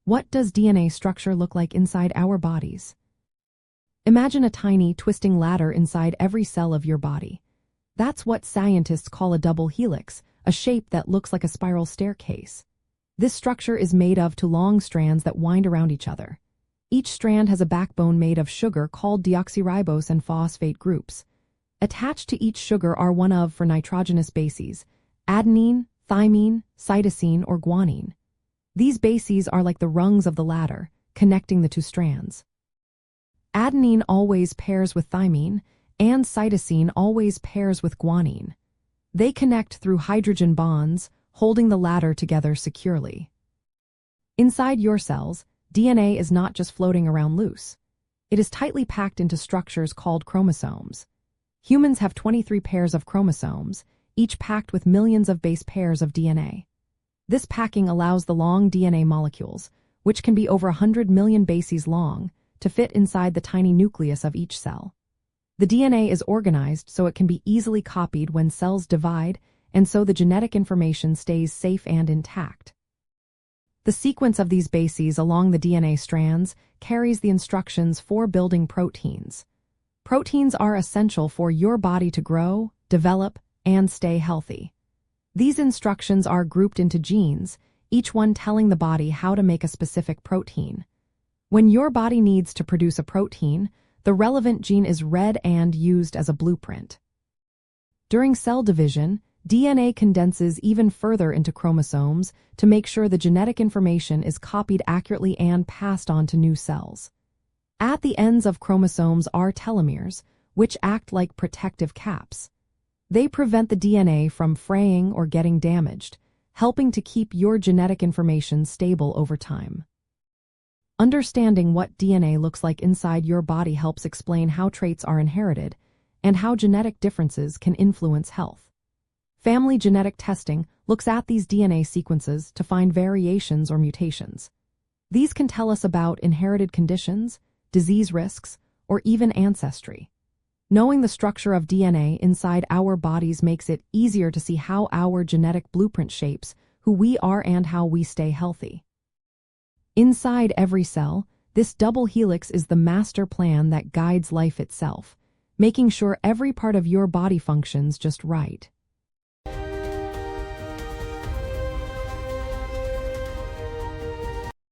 What does DNA structure look like inside our bodies? Imagine a tiny, twisting ladder inside every cell of your body. That's what scientists call a double helix, a shape that looks like a spiral staircase. This structure is made of two long strands that wind around each other. Each strand has a backbone made of sugar called deoxyribose and phosphate groups. Attached to each sugar are one of four nitrogenous bases: adenine, thymine, cytosine, or guanine. These bases are like the rungs of the ladder, connecting the two strands. Adenine always pairs with thymine, and cytosine always pairs with guanine. They connect through hydrogen bonds, holding the ladder together securely. Inside your cells, DNA is not just floating around loose. It is tightly packed into structures called chromosomes. Humans have 23 pairs of chromosomes, each packed with millions of base pairs of DNA. This packing allows the long DNA molecules, which can be over 100 million bases long, to fit inside the tiny nucleus of each cell. The DNA is organized so it can be easily copied when cells divide, and so the genetic information stays safe and intact. The sequence of these bases along the DNA strands carries the instructions for building proteins. Proteins are essential for your body to grow, develop, and stay healthy. These instructions are grouped into genes, each one telling the body how to make a specific protein. When your body needs to produce a protein, the relevant gene is read and used as a blueprint. During cell division, DNA condenses even further into chromosomes to make sure the genetic information is copied accurately and passed on to new cells. At the ends of chromosomes are telomeres, which act like protective caps. They prevent the DNA from fraying or getting damaged, helping to keep your genetic information stable over time. Understanding what DNA looks like inside your body helps explain how traits are inherited and how genetic differences can influence health. Family genetic testing looks at these DNA sequences to find variations or mutations. These can tell us about inherited conditions, disease risks, or even ancestry. Knowing the structure of DNA inside our bodies makes it easier to see how our genetic blueprint shapes who we are and how we stay healthy. Inside every cell, this double helix is the master plan that guides life itself, making sure every part of your body functions just right.